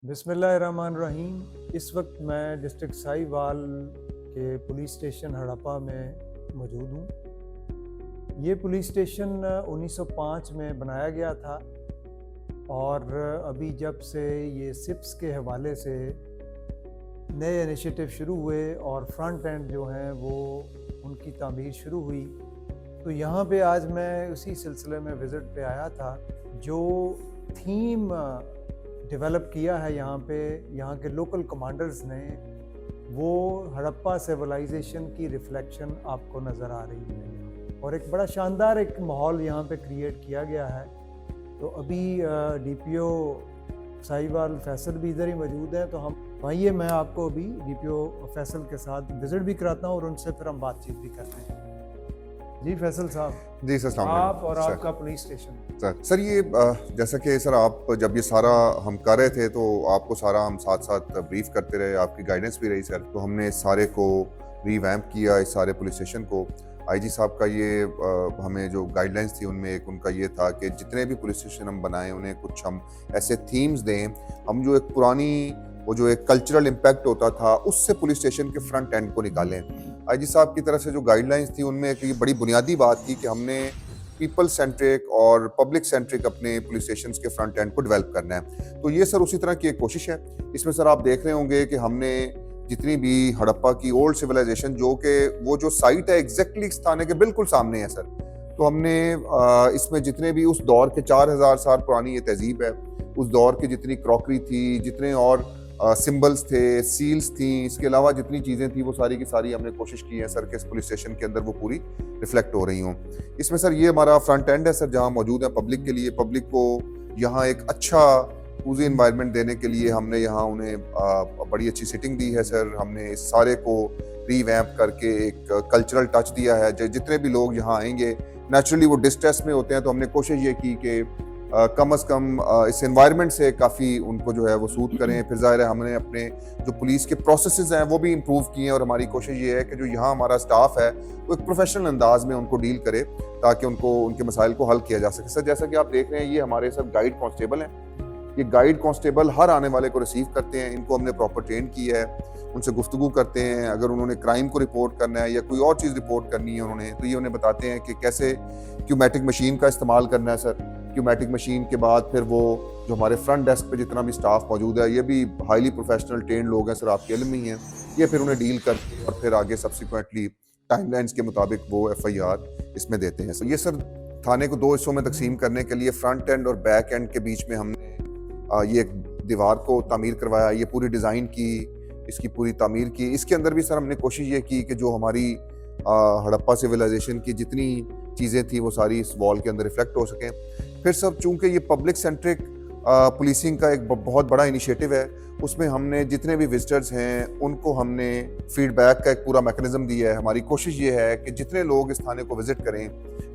बिस्मिल्लाहिर्रहमानिर्रहीम। इस वक्त मैं डिस्ट्रिक्ट साहिवाल के पुलिस स्टेशन हड़प्पा में मौजूद हूँ। ये पुलिस स्टेशन 1905 में बनाया गया था और अभी जब से ये सिप्स के हवाले से नए इनिशिएटिव शुरू हुए और फ्रंट एंड जो हैं वो उनकी तामीर शुरू हुई, तो यहाँ पे आज मैं उसी सिलसिले में विज़िट पे आया था। जो थीम डेवलप किया है यहाँ के लोकल कमांडर्स ने, वो हड़प्पा सिविलाइजेशन की रिफ्लेक्शन आपको नज़र आ रही है और एक बड़ा शानदार एक माहौल यहाँ पे क्रिएट किया गया है। तो अभी डीपीओ साहिवाल फैसल भी इधर ही मौजूद है, तो हम आइए मैं आपको अभी डीपीओ फैसल के साथ विज़िट भी कराता हूँ और उनसे फिर हम बातचीत भी करते हैं। जी फैसल साहब। जी सर, आप और आपका पुलिस स्टेशन। सर ये जैसा कि सर आप जब ये सारा हम कर रहे थे तो आपको सारा हम साथ साथ ब्रीफ करते रहे, आपकी गाइडेंस भी रही सर। तो हमने इस सारे को रीवैम्प किया, इस सारे पुलिस स्टेशन को। आईजी साहब का ये हमें जो गाइडलाइंस थी उनमें एक उनका ये था कि जितने भी पुलिस स्टेशन हम बनाएं उन्हें कुछ हम ऐसे थीम्स दें, हम जो एक पुरानी वो जो एक कल्चरल इम्पैक्ट होता था उससे पुलिस स्टेशन के फ्रंट एंड को निकालें। आईजी साहब की तरफ से जो गाइडलाइंस थी उनमें एक ये बड़ी बुनियादी बात थी कि हमने पीपल सेंट्रिक और पब्लिक सेंट्रिक अपने पुलिस स्टेशन के फ्रंट एंड को डेवलप करना है। तो ये सर उसी तरह की एक कोशिश है। इसमें सर आप देख रहे होंगे कि हमने जितनी भी हड़प्पा की ओल्ड सिविलाइजेशन जो कि वो जो साइट है एग्जैक्टली इस थाने के बिल्कुल सामने है सर, तो हमने इसमें जितने भी उस दौर के 4000 साल पुरानी ये तहजीब है, उस दौर की जितनी क्रॉकरी थी, जितने और सिंबल्स थे, सील्स थी, इसके अलावा जितनी चीज़ें थी वो सारी की सारी हमने कोशिश की है सर के इस पुलिस स्टेशन के अंदर वो पूरी रिफ्लेक्ट हो रही हों। इसमें सर ये हमारा फ्रंट एंड है सर, जहाँ मौजूद है पब्लिक के लिए। पब्लिक को यहाँ एक अच्छा कूजी इन्वायरमेंट देने के लिए हमने यहाँ उन्हें बड़ी अच्छी सिटिंग दी है सर। हमने इस सारे को रीवैम्प करके एक कल्चरल टच दिया है। जितने भी लोग यहाँ आएंगे नेचुरली वो डिस्ट्रेस में होते हैं, तो हमने कोशिश ये की कि कम अज़ कम इस एनवायरनमेंट से काफ़ी उनको जो है वो सूट करें। फिर ज़ाहिर है हमने अपने जो पुलिस के प्रोसेसेस हैं वो भी इम्प्रूव किए हैं और हमारी कोशिश ये है कि जो यहाँ हमारा स्टाफ है वो एक प्रोफेशनल अंदाज में उनको डील करे ताकि उनको उनके मसाइल को हल किया जा सके। सर जैसा कि आप देख रहे हैं ये हमारे सब गाइड कांस्टेबल हैं। ये गाइड कांस्टेबल हर आने वाले को रिसीव करते हैं, इनको हमने प्रॉपर ट्रेन किया है, उनसे गुफ्तगू करते हैं। अगर उन्होंने क्राइम को रिपोर्ट करना है या कोई और चीज़ रिपोर्ट करनी है उन्होंने, तो ये उन्हें बताते हैं कि कैसे क्यूमैटिक मशीन का इस्तेमाल करना है सर। क्यूमैटिक मशीन के बाद फिर वो जो हमारे फ्रंट डेस्क पे जितना भी स्टाफ मौजूद है ये भी हाईली प्रोफेशनल ट्रेन लोग हैं सर, आपके इल्म ही हैं। ये फिर उन्हें डील करके और फिर आगे सब्सिक्वेंटली टाइमलाइंस के मुताबिक वो FIR इसमें देते हैं सर। ये सर थाने को 2 हिस्सों में तकसीम करने के लिए फ्रंट एंड और बैक एंड के बीच में हमने ये एक दीवार को तामीर करवाया, ये पूरी डिज़ाइन की, इसकी पूरी तामीर की। इसके अंदर भी सर हमने कोशिश ये की कि जो हमारी हड़प्पा सिविलाइजेशन की जितनी चीज़ें थी वो सारी इस वॉल के अंदर रिफ्लेक्ट हो सकें। फिर सब चूंकि ये पब्लिक सेंट्रिक पुलिसिंग का एक बहुत बड़ा इनिशिएटिव है, उसमें हमने जितने भी विजिटर्स हैं उनको हमने फीडबैक का एक पूरा मैकेनिज्म दिया है। हमारी कोशिश ये है कि जितने लोग इस थाने को विजिट करें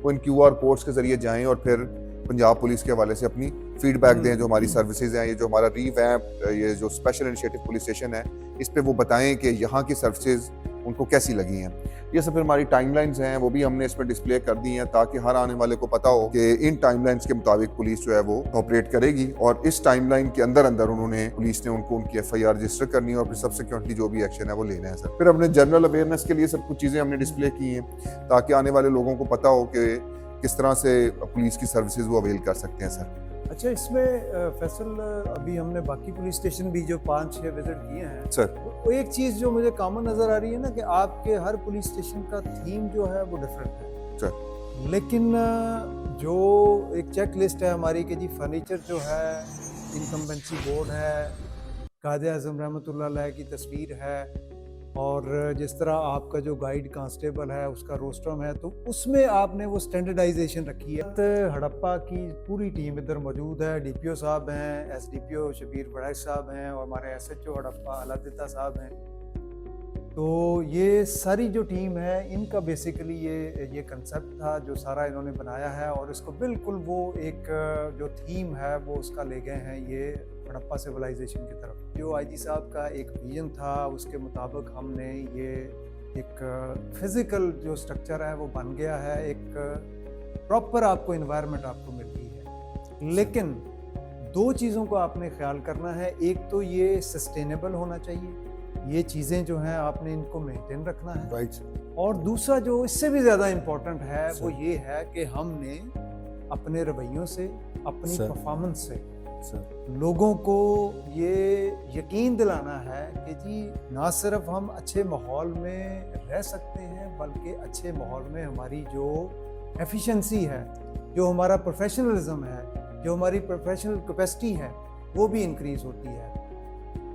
वो इन QR कोड्स के ज़रिए जाएं और फिर पंजाब पुलिस के हवाले से अपनी फीडबैक दें। जो हमारी सर्विसेज हैं, ये जो हमारा रीवैम्प ये जो स्पेशल इनिशिएटिव पुलिस स्टेशन है, इस पे वो बताएं कि यहाँ की सर्विसेज उनको कैसी लगी हैं। ये सब फिर हमारी टाइमलाइंस हैं वो भी हमने इसमें डिस्प्ले कर दी हैं ताकि हर आने वाले को पता हो कि इन टाइमलाइंस के मुताबिक पुलिस जो है वो ऑपरेट करेगी और इस टाइमलाइन के अंदर अंदर उन्होंने पुलिस ने उनको उनकी FIR रजिस्टर करनी है और फिर सब्सिक्वेंटली जो भी एक्शन है वो लेना है सर। फिर हमने जनरल अवेयरनेस के लिए सब कुछ चीज़ें हमने डिस्प्ले की हैं ताकि आने वाले लोगों को पता हो कि किस तरह से पुलिस की सर्विसेज वो अवेल कर सकते हैं सर। अच्छा, इसमें फैसल अभी हमने बाकी पुलिस स्टेशन भी जो 5-6 विजिट किए हैं सर, वो एक चीज़ जो मुझे कॉमन नज़र आ रही है ना कि आपके हर पुलिस स्टेशन का थीम जो है वो डिफरेंट है सर। लेकिन जो एक चेक लिस्ट है हमारी कि जी फर्नीचर जो है, इनकम्बेंसी बोर्ड है, कायदे आज़म रहमतुल्लाह अलैह की तस्वीर है और जिस तरह आपका जो गाइड कांस्टेबल है उसका रोस्ट्रम है, तो उसमें आपने वो स्टैंडर्डाइजेशन रखी है। हड़प्पा की पूरी टीम इधर मौजूद है। DPO साहब हैं, SDPO शबीर बड़ाइश साहब हैं और हमारे SHO हड़प्पा अलादिता साहब हैं। तो ये सारी जो टीम है इनका बेसिकली ये कंसेप्ट था जो सारा इन्होंने बनाया है और इसको बिल्कुल वो एक जो थीम है वो उसका ले गए हैं ये हड़प्पा सिविलाइजेशन की तरफ। जो IG साहब का एक विजन था उसके मुताबिक हमने ये एक फिज़िकल जो स्ट्रक्चर है वो बन गया है, एक प्रॉपर आपको इन्वायरमेंट आपको मिल गई है। लेकिन दो चीज़ों को आपने ख्याल करना है। एक तो ये सस्टेनेबल होना चाहिए, ये चीज़ें जो हैं आपने इनको मेंटेन रखना है। राइट और दूसरा जो इससे भी ज़्यादा इम्पोर्टेंट है वो सर। ये है कि हमने अपने रवैयों से, अपनी सर। परफॉर्मेंस से सर लोगों को ये यकीन दिलाना है कि जी ना सिर्फ हम अच्छे माहौल में रह सकते हैं, बल्कि अच्छे माहौल में हमारी जो एफिशिएंसी है, जो हमारा प्रोफेशनलिज्म है, जो हमारी प्रोफेशनल कैपेसिटी है, वो भी इंक्रीज होती है।